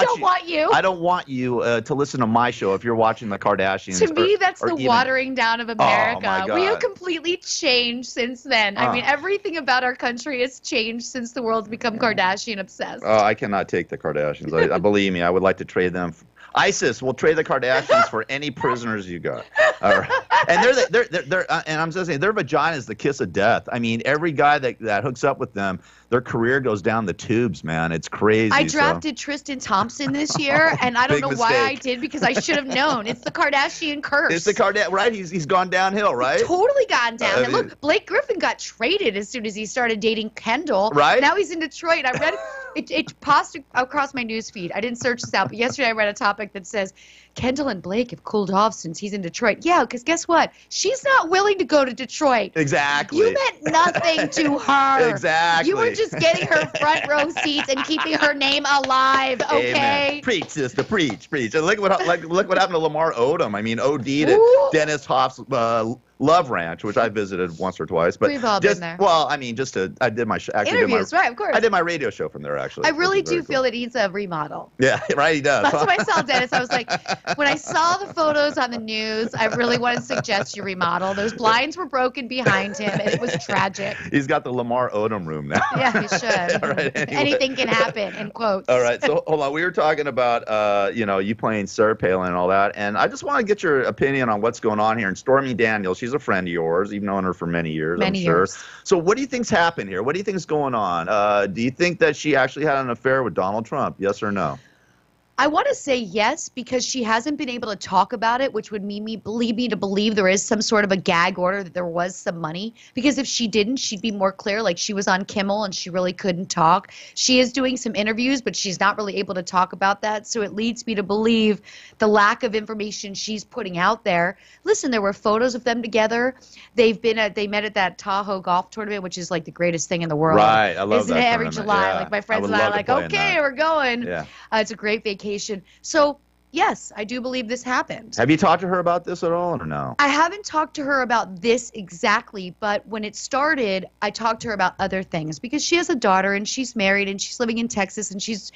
want you to listen to my show if you're watching the Kardashians. To me, that's the watering down of America. Oh, my God. We have completely changed since then. I mean, everything about our country has changed since the world's become Kardashian obsessed. Oh, I cannot take the Kardashians. I believe me, I would like to trade them. ISIS will trade the Kardashians for any prisoners you got. All right. And they're and I'm just saying their vagina is the kiss of death. I mean, every guy that hooks up with them, their career goes down the tubes, man. It's crazy. I drafted Tristan Thompson this year, and I don't know why I did because I should have known. It's the Kardashian curse. It's the Kardashian, right? He's gone downhill, right? He's totally gone downhill. Look, Blake Griffin got traded as soon as he started dating Kendall. Right. Now he's in Detroit. I read It passed across my news feed. I didn't search this out, but yesterday I read a topic that says Kendall and Blake have cooled off since he's in Detroit. Yeah, because guess what? She's not willing to go to Detroit. Exactly. You meant nothing to her. Exactly. You were just getting her front row seats and keeping her name alive. Okay. Amen. Preach, sister, preach. And look what happened to Lamar Odom. I mean, OD'd at Dennis Hoff's Love Ranch, which I visited once or twice. But we've all been there. Well, I mean, I did my interviews, right? Of course. I did my radio show from there, actually. I really do feel it needs a remodel. Yeah, right. He does. That's why I saw Dennis. I was like, when I saw the photos on the news, I really want to suggest you remodel. Those blinds were broken behind him, and it was tragic. He's got the Lamar Odom room now. Yeah, he should. All right, anyway. Anything can happen, in quotes. All right, so hold on. We were talking about, you playing Sarah Palin and all that, and I just want to get your opinion on what's going on here. And Stormy Daniels, she's a friend of yours. You've known her for many years, I'm sure. So what do you think's happened here? What do you think's going on? Do you think that she actually had an affair with Donald Trump? Yes or no? I want to say yes, because she hasn't been able to talk about it, which would lead me to believe there is some sort of a gag order, that there was some money. Because if she didn't, she'd be more clear. Like, she was on Kimmel and she really couldn't talk. She is doing some interviews, but she's not really able to talk about that. So it leads me to believe the lack of information she's putting out there. Listen, there were photos of them together. They met at that Tahoe golf tournament, which is like the greatest thing in the world. Right, I love Isn't that it? Every tournament. July, Yeah. like my friends and I I would are like, love to play in okay, that. we're going. Yeah. It's a great vacation. So, yes, I do believe this happened. Have you talked to her about this at all or no? I haven't talked to her about this exactly, but when it started, I talked to her about other things, because she has a daughter and she's married and she's living in Texas and she's,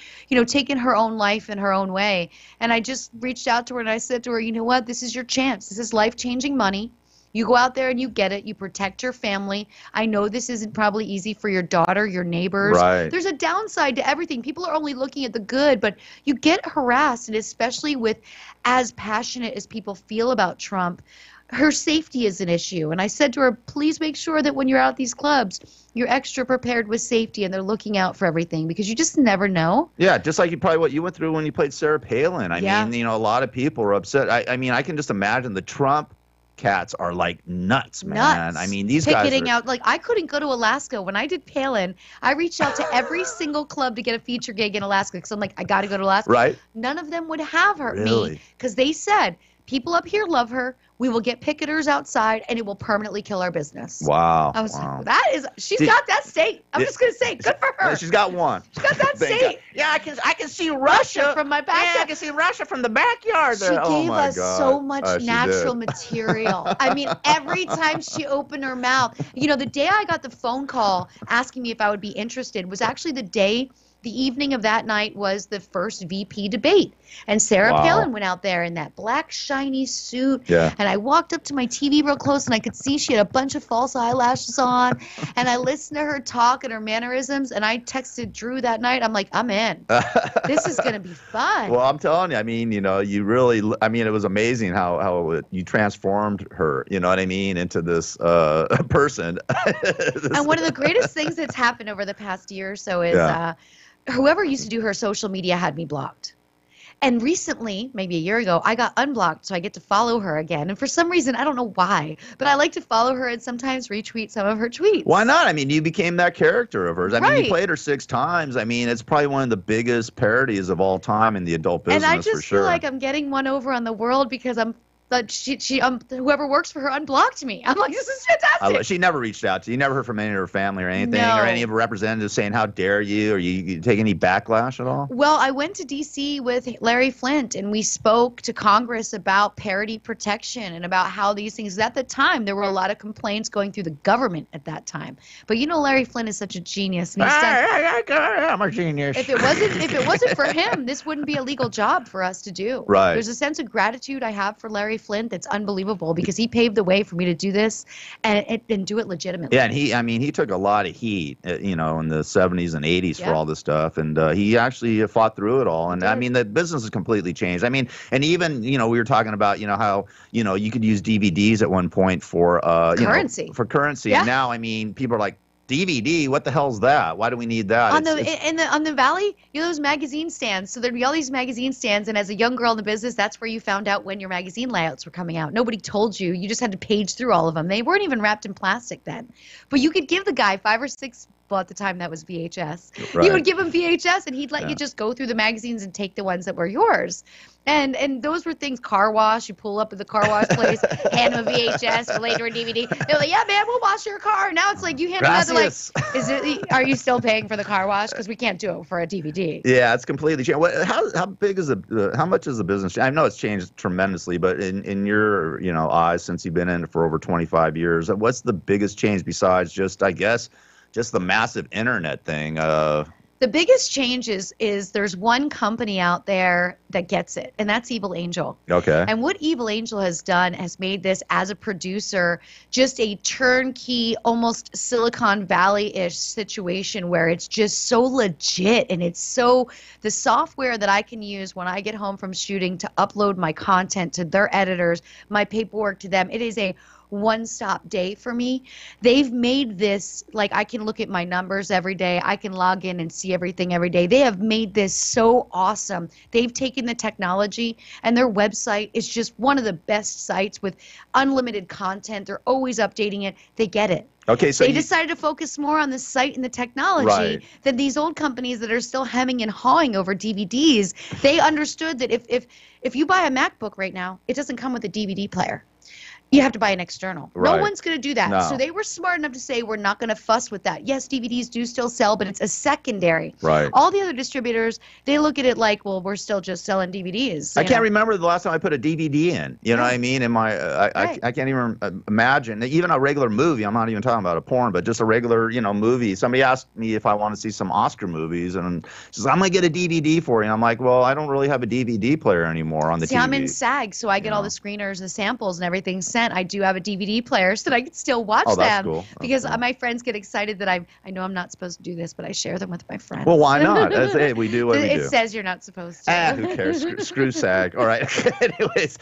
taking her own life in her own way. And I just reached out to her and I said to her, you know what? This is your chance. This is life-changing money. You go out there and you get it. You protect your family. I know this isn't probably easy for your daughter, your neighbors. Right. There's a downside to everything. People are only looking at the good, but you get harassed, and especially with as passionate as people feel about Trump, her safety is an issue. And I said to her, please make sure that when you're out at these clubs, you're extra prepared with safety and they're looking out for everything, because you just never know. Yeah, just like what you went through when you played Sarah Palin. I mean, a lot of people were upset. I mean, I can just imagine the Trump cats are like nuts, man. Nuts. I mean, these Picketing guys are... out. Like, I couldn't go to Alaska. When I did Palin, I reached out to every single club to get a feature gig in Alaska, because I'm like, I got to go to Alaska. Right. None of them would have me, Really? because they said, people up here love her. We will get picketers outside, and it will permanently kill our business. Wow. I was like, she's got that state. I'm just going to say, good for her. She's got one. She's got that Thank state. God. Yeah, I can see Russia from my backyard. Yeah, I can see Russia from the backyard. She There. Oh gave my us God. so much She natural did. material. I mean, every time she opened her mouth, the day I got the phone call asking me if I would be interested was actually the evening of that night was the first VP debate. And Sarah Palin went out there in that black, shiny suit. Yeah. And I walked up to my TV real close, and I could see she had a bunch of false eyelashes on. And I listened to her talk and her mannerisms, and I texted Drew that night. I'm like, I'm in. This is going to be fun. Well, I'm telling you, I mean, you really, it was amazing how you transformed her, you know what I mean, into this person. And one of the greatest things that's happened over the past year or so is whoever used to do her social media had me blocked. And recently, maybe a year ago, I got unblocked, so I get to follow her again. And for some reason, I don't know why, but I like to follow her and sometimes retweet some of her tweets. Why not? I mean, you became that character of hers. I mean, Right. you pplayed her 6 times. I mean, it's probably one of the biggest parodies of all time in the adult business, And I just for sure. feel like I'm getting one over on the world, because whoever works for her unblocked me. I'm like, this is fantastic. She never reached out to you. You never heard from any of her family or anything, No. or any of her representatives saying, how dare you, or you take any backlash at all? Well, I went to D.C. with Larry Flint, and we spoke to Congress about parity protection and about how these things, at the time, there were a lot of complaints going through the government at that time. But Larry Flint is such a genius. And I'm a genius. If it wasn't for him, this wouldn't be a legal job for us to do. Right. There's a sense of gratitude I have for Larry Flint that's unbelievable, because he paved the way for me to do this and do it legitimately. Yeah, and he took a lot of heat, in the 70s and 80s for all this stuff, and he actually fought through it all. And I mean, the business has completely changed. I mean, and even we were talking about how you could use DVDs at one point for currency. for currency, Yeah. and now I mean, people are like, DVD? What the hell's that? Why do we need that? On the Valley, those magazine stands. So there'd be all these magazine stands, and as a young girl in the business, that's where you found out when your magazine layouts were coming out. Nobody told you. You just had to page through all of them. They weren't even wrapped in plastic then. But you could give the guy 5 or 6 Well, at the time that was VHS. Right. You would give him VHS, and he'd let you just go through the magazines and take the ones that were yours. And those were things, car wash. You pull up at the car wash place, hand them a VHS, or later a DVD. They're like, yeah, man, we'll wash your car. Now it's like you hand them that, they're like, are you still paying for the car wash? Because we can't do it for a DVD. Yeah, it's completely changed. How big is how much is the business? I know it's changed tremendously, but in your eyes, since you've been in it for over 25 years, what's the biggest change besides just, I guess, just the massive internet thing? The biggest change is there's one company out there that gets it, and that's Evil Angel. Okay. And what Evil Angel has done has made this, as a producer, just a turnkey, almost Silicon Valley-ish situation where it's just so legit, and it's so, the software that I can use when I get home from shooting to upload my content to their editors, my paperwork to them, it is a one-stop day for me. They've made this, like, I can look at my numbers every day. I can log in and see everything every day. They have made this so awesome. They've taken the technology, and their website is just one of the best sites with unlimited content. They're always updating it. They get it. Okay, so they decided to focus more on the site and the technology than these old companies that are still hemming and hawing over DVDs. They understood that if you buy a MacBook right now, it doesn't come with a DVD player. You have to buy an external. Right. No one's going to do that. No. So they were smart enough to say, we're not going to fuss with that. Yes, DVDs do still sell, but it's a secondary. Right. All the other distributors, they look at it like, well, we're still just selling DVDs. I can't remember the last time I put a DVD in. You know what I mean? In my, I can't even imagine. Even a regular movie. I'm not even talking about a porn, but just a regular, movie. Somebody asked me if I want to see some Oscar movies, and says, I'm gonna get a DVD for you. And I'm like, well, I don't really have a DVD player anymore on the TV. I'm in SAG, so I get all the screeners, the samples, and everything sent. I do have a DVD player so that I can still watch them. Cool. Because my friends get excited that I know I'm not supposed to do this, but I share them with my friends. Well, why not? Hey, we do what we do. It says you're not supposed to. Who cares? Screw SAG. All right. Anyways,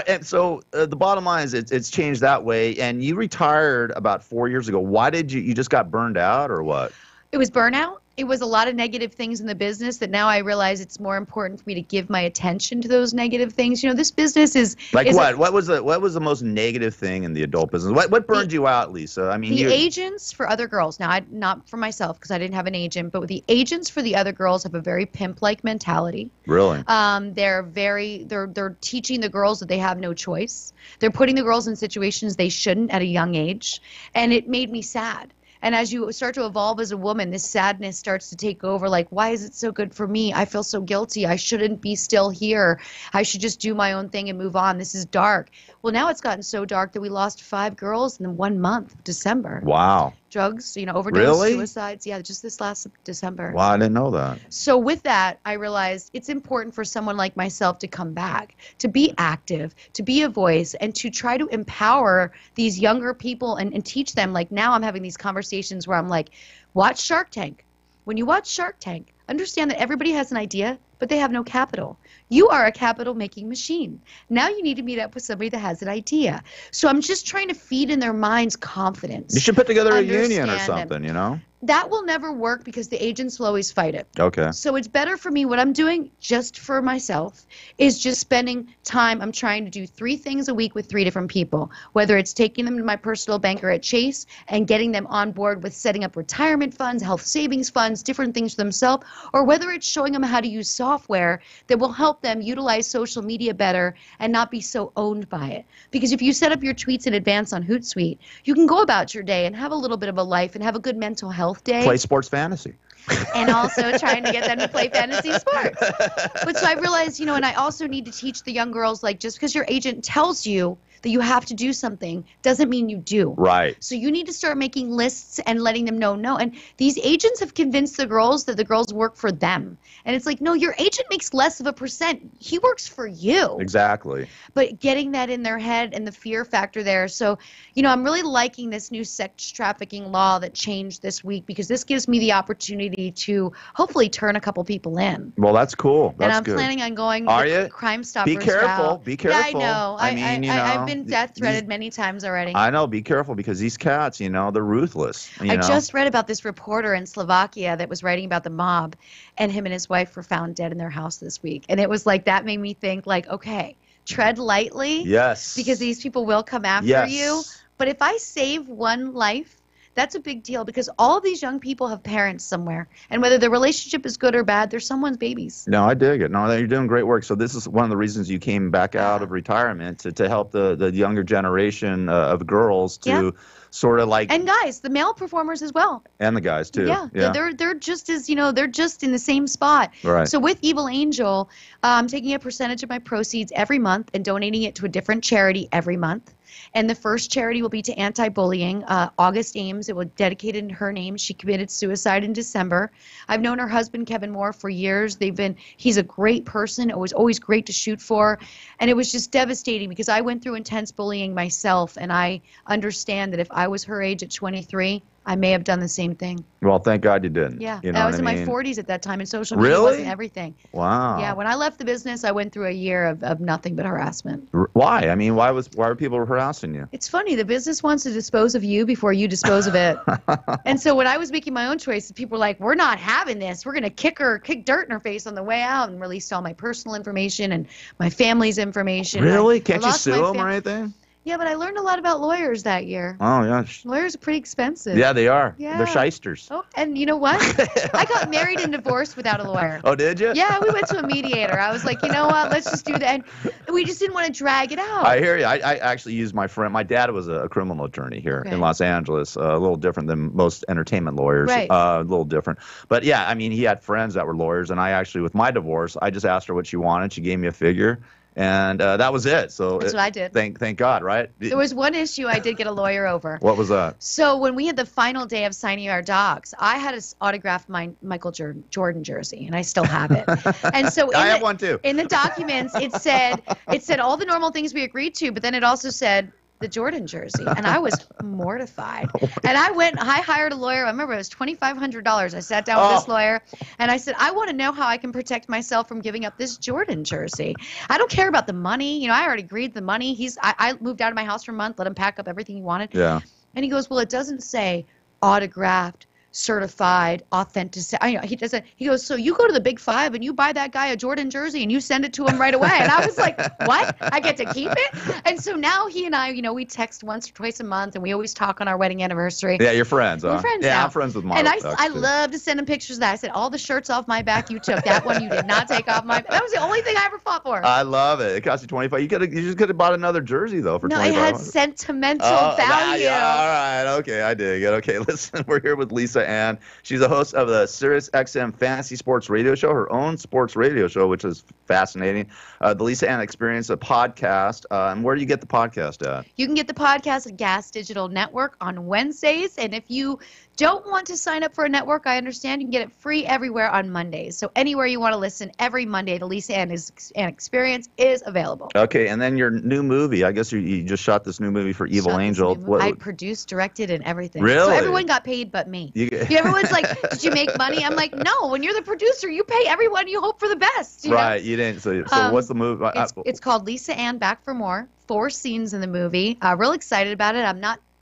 and so the bottom line is it's changed that way. And you retired about 4 years ago. Why did you just got burned out or what? It was burnout. It was a lot of negative things in the business that now I realize it's more important for me to give my attention to those negative things. This business is what? What was the most negative thing in the adult business? What burned you out, Lisa? I mean, the agents for other girls. Now, not for myself because I didn't have an agent, but the agents for the other girls have a very pimp-like mentality. Really? They're teaching the girls that they have no choice. They're putting the girls in situations they shouldn't at a young age, and it made me sad. And as you start to evolve as a woman, this sadness starts to take over. Like, why is it so good for me? I feel so guilty. I shouldn't be still here. I should just do my own thing and move on. This is dark. Well, now it's gotten so dark that we lost 5 girls in 1 month, December. Wow. Drugs, overdose, suicides. Yeah, just this last December. Wow, I didn't know that. So with that, I realized it's important for someone like myself to come back, to be active, to be a voice, and to try to empower these younger people and teach them. Like now I'm having these conversations where I'm like, watch Shark Tank. When you watch Shark Tank, understand that everybody has an idea, but they have no capital. You are a capital-making machine. Now you need to meet up with somebody that has an idea. So I'm just trying to feed in their minds confidence. You should put together a union or something, That will never work because the agents will always fight it. Okay. So it's better for me. What I'm doing just for myself is just spending time. I'm trying to do 3 things a week with 3 different people, whether it's taking them to my personal banker at Chase and getting them on board with setting up retirement funds, health savings funds, different things for themselves, or whether it's showing them how to use software that will help them utilize social media better and not be so owned by it. Because if you set up your tweets in advance on Hootsuite, you can go about your day and have a little bit of a life and have a good mental health day. Play sports fantasy. And also trying to get them to play fantasy sports. But so I realized, and I also need to teach the young girls, like, just because your agent tells you that you have to do something doesn't mean you do. Right. So you need to start making lists and letting them know no. And these agents have convinced the girls that the girls work for them. And it's like, no, your agent makes less of a %. He works for you. Exactly. But getting that in their head and the fear factor there. So, I'm really liking this new sex trafficking law that changed this week because this gives me the opportunity to hopefully turn a couple people in. Well, that's cool. That's and I'm good. planning on going Are the you? Crime Stoppers Be careful. route. Be careful. Yeah, I know. I mean, I've been death threatened many times already. I know. Be careful because these cats, they're ruthless. I just read about this reporter in Slovakia that was writing about the mob, and him and his wife were found dead in their house this week. And it was like, that made me think, like, okay, tread lightly. Yes. Because these people will come after Yes. you. But if I save one life, That's a big deal because all of these young people have parents somewhere. And whether the relationship is good or bad, they're someone's babies. No, I dig it. No, you're doing great work. So this is one of the reasons you came back out of retirement to help the younger generation of girls to sort of like. And guys, the male performers as well. And the guys too. Yeah. They're just as, they're just in the same spot. Right. So with Evil Angel, I'm taking a percentage of my proceeds every month and donating it to a different charity every month. And the first charity will be to anti-bullying. August Ames, it will dedicate it in her name. She committed suicide in December. I've known her husband, Kevin Moore, for years. He's a great person. It was always great to shoot for. And it was just devastating because I went through intense bullying myself. And I understand that if I was her age at 23, I may have done the same thing. Well, thank God you didn't. Yeah. You know I was in my 40s at that time, and social media wasn't everything. Wow. Yeah. When I left the business, I went through a year of nothing but harassment. Why? I mean, why were people harassing you? It's funny. The business wants to dispose of you before you dispose of it. And so when I was making my own choices, people were like, we're not having this. We're going to kick dirt in her face on the way out, and released all my personal information and my family's information. Really? Can't you sue them or anything? Yeah, but I learned a lot about lawyers that year. Oh, yeah. Lawyers are pretty expensive. Yeah, they are. Yeah. They're shysters. Oh, and you know what? I got married and divorced without a lawyer. Oh, did you? Yeah, we went to a mediator. I was like, you know what? Let's just do that. And we just didn't want to drag it out. I hear you. I actually used my friend. My dad was a criminal attorney here in Los Angeles. A little different than most entertainment lawyers. Right. A little different. But yeah, I mean, he had friends that were lawyers, and I actually, with my divorce, I just asked her what she wanted. She gave me a figure. And that was it. So that's what I did. Thank God, right? There was one issue I did get a lawyer over. What was that? So when we had the final day of signing our docs, I had to autograph my Michael Jordan jersey, and I still have it. And so I have one too. In the documents, it said all the normal things we agreed to, but then it also said the Jordan jersey, and I was mortified. And I hired a lawyer. I remember it was $2,500. I sat down with this lawyer, and I said, I want to know how I can protect myself from giving up this Jordan jersey. I don't care about the money. I already agreed the money. I moved out of my house for a month, let him pack up everything he wanted. Yeah. And he goes, well, it doesn't say autographed, certified, authentic. He doesn't. He goes, so you go to the Big Five and you buy that guy a Jordan jersey and you send it to him right away. And I was like, what? I get to keep it? And so now he and I, we text once or twice a month, and we always talk on our wedding anniversary. Yeah, you're friends. We're friends yeah, now. I'm friends with Mark. And I love to send him pictures of that. I said, all the shirts off my back you took. That one you did not take off my. That was the only thing I ever fought for. I love it. It cost you $25. You just could have bought another jersey though for $25. No, it had sentimental value. Yeah, all right. Okay, I dig it. Okay, listen, we're here with Lisa Ann. She's the host of the Sirius XM Fantasy Sports Radio Show, her own sports radio show, which is fascinating. The Lisa Ann Experience, a podcast. And where do you get the podcast at? You can get the podcast at Gas Digital Network on Wednesdays. And if you don't want to sign up for a network, I understand. You can get it free everywhere on Mondays. So anywhere you want to listen, every Monday, the Lisa Ann Experience is available. Okay, and then your new movie. I guess you just shot this new movie for Evil Angel. I produced, directed, and everything. Really? So everyone got paid but me. Everyone's like, did you make money? I'm like, no. When you're the producer, you pay everyone. You hope for the best. Right. You didn't. So what's the movie? It's called Lisa Ann Back for More. 4 scenes in the movie. Real excited about it.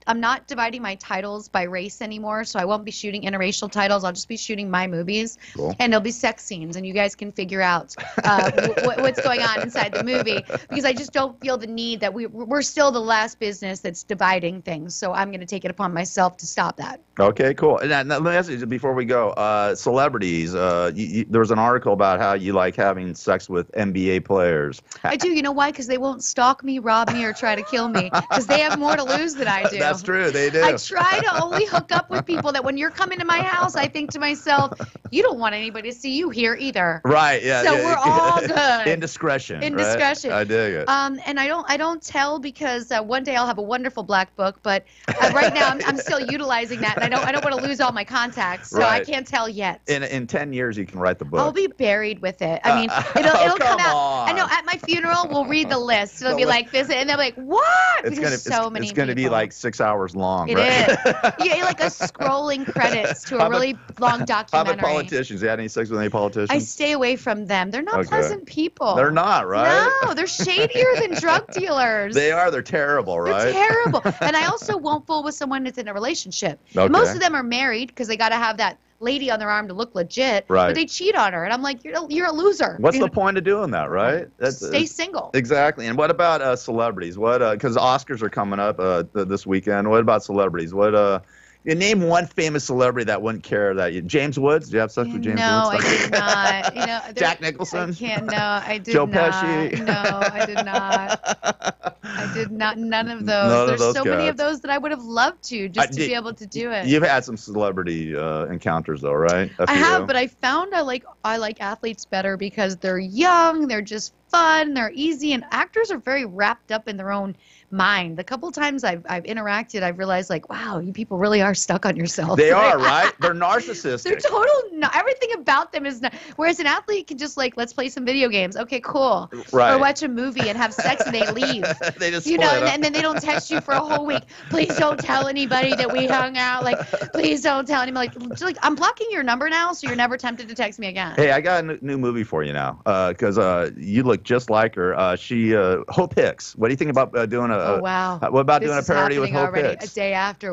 I'm not dividing my titles by race anymore, so I won't be shooting interracial titles. I'll just be shooting my movies, and there'll be sex scenes, and you guys can figure out what's going on inside the movie, because I just don't feel the need that we're still the last business that's dividing things, so I'm going to take it upon myself to stop that. Okay, cool. And now, let me ask you before we go, celebrities, there was an article about how you like having sex with NBA players. I do. You know why? Because they won't stalk me, rob me, or try to kill me, because they have more to lose than I do. That's true. They do. I try to only hook up with people that when you're coming to my house, I think to myself, you don't want anybody to see you here either. Right. Yeah. So we're all good. Indiscretion. Indiscretion. Right? I dig it. And I don't tell because one day I'll have a wonderful black book, but right now I'm still utilizing that, and I don't want to lose all my contacts, so I can't tell yet. In 10 years you can write the book. I'll be buried with it. I mean, it'll come out. I know at my funeral we'll read the list. It'll be like visit, and they'll be like, what? It's gonna be like 6 hours long. It right? is. Yeah, like a scrolling credits to a really long documentary. How about politicians? You had any sex with any politicians? I stay away from them. They're not pleasant people. They're not, right? No, they're shadier than drug dealers. They are. They're terrible, right? They're terrible. And I also won't fool with someone that's in a relationship. Okay. Most of them are married because they got to have that lady on their arm to look legit. Right. But they cheat on her, and I'm like, you're a loser. What's the point of doing that, right? Stay single. Exactly. And what about celebrities? What because Oscars are coming up this weekend. What about celebrities? What You name one famous celebrity that wouldn't care that you. James Woods? Did you have sex with James Woods? No, I did not. You know, Jack Nicholson? I can't. No, I did Joe not. Pesci? No, I did not. I did not. None of those. None of There's those so many of guys. those that I would have loved to just to be able to do it. You've had some celebrity encounters, though, right? I have, but I found I like athletes better because they're young, they're just fun, they're easy, and actors are very wrapped up in their own mind. The couple times I've interacted, I've realized like, wow, you people really are stuck on yourself. They are, right? They're narcissistic. They're everything about them is not. Whereas an athlete can just like, let's play some video games. Okay, cool. Right. Or watch a movie and have sex and they leave. They just you know, split up. and then they don't text you for a whole week. Please don't tell anybody that we hung out. Like, please don't tell anybody. Like I'm blocking your number now, so you're never tempted to text me again. Hey, I got a new movie for you now, because you look just like her. She Hope Hicks. What do you think about doing a? Oh wow. What about This doing a is parody with happening Hope already. Hicks? A day after.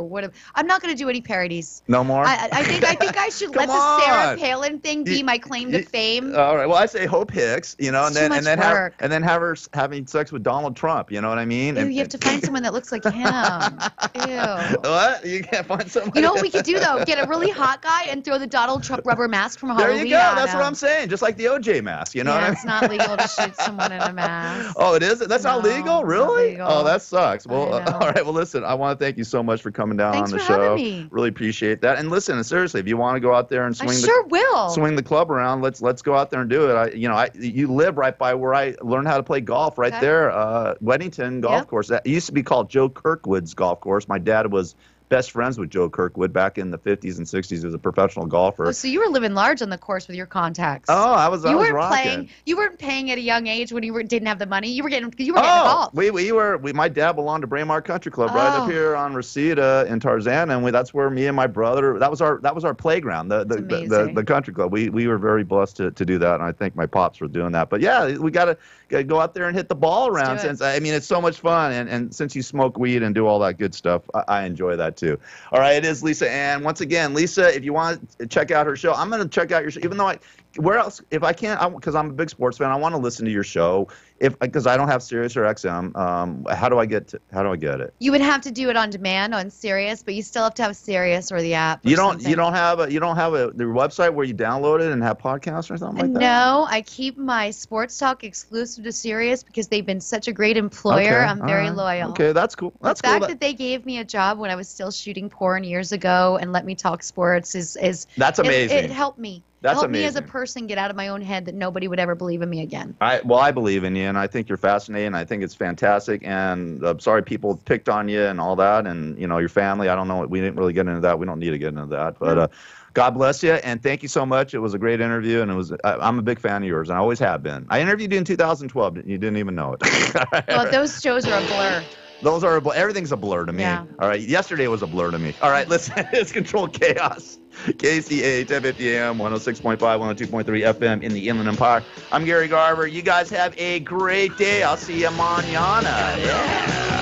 I'm not going to do any parodies. No more. I think I should let Come the Sarah on. Palin thing be my claim to fame. All right. Well, I say Hope Hicks, you know, It's too much work. have her having sex with Donald Trump. You know what I mean? Ew, you have to find someone that looks like him. Ew. What? You can't find someone. You know what we could do though? Get a really hot guy and throw the Donald Trump rubber mask from There Halloween. you go. on That's him. what I'm saying. Just like the OJ mask. You know what I Yeah, mean? it's not legal to shoot someone in a mask. Oh, it isn't? That's not legal? Really? legal. Oh, that sucks. Well, I know. all right. Well, listen, I want to thank you so much for coming down Thanks on the for show. having me. Really appreciate that. And listen, seriously, if you want to go out there and I swing sure will. swing the club around, let's go out there and do it. You live right by where I learned how to play golf, right Okay. there, Weddington Golf Yep. Course. That used to be called Joe Kirkwood's Golf Course. My dad was best friends with Joe Kirkwood back in the 50s and 60s as a professional golfer. Oh, so you were living large on the course with your contacts. Oh, I was weren't rocking. playing. You weren't paying at a young age when you didn't have the money. You were getting golf. My dad belonged to Braemar Country Club right up Oh. here on Reseda in Tarzana, and that's where me and my brother. That was our playground, the country club. We were very blessed to do that, and I think my pops were doing that. But yeah, we gotta go out there and hit the ball around. do it. Since it's so much fun, and since you smoke weed and do all that good stuff, I enjoy that too. All right, it is Lisa Ann. Once again, Lisa, if you want to check out her show, I'm going to check out your show. Even though where else, if I can't, because I'm a big sports fan, I want to listen to your show. Because I don't have Sirius or XM, how do I get it? You would have to do it on demand on Sirius, but you still have to have Sirius or the app. You don't have the website where you download it and have podcasts or something like that? No, I keep my sports talk exclusive to Sirius because they've been such a great employer. Okay, I'm all very right. loyal. Okay, that's cool. That's the cool. fact that they gave me a job when I was still shooting porn years ago and let me talk sports is That's amazing. It helped me. That's helped me as a amazing. person get out of my own head that nobody would ever believe in me again. I believe in you, and I think you're fascinating. I think it's fantastic, and I'm sorry people picked on you and all that, and your family. I don't know. We didn't really get into that. We don't need to get into that, but God bless you, and thank you so much. It was a great interview, and I'm a big fan of yours, and I always have been. I interviewed you in 2012. You didn't even know it. Well, those shows are a blur. Those are everything's a blur to me. Yeah. All right. Yesterday was a blur to me. All right. Listen, it's Controlled Chaos. KCAA 1050 AM, 106.5, 102.3 FM in the Inland Empire. I'm Gary Garver. You guys have a great day. I'll see you mañana. Yeah.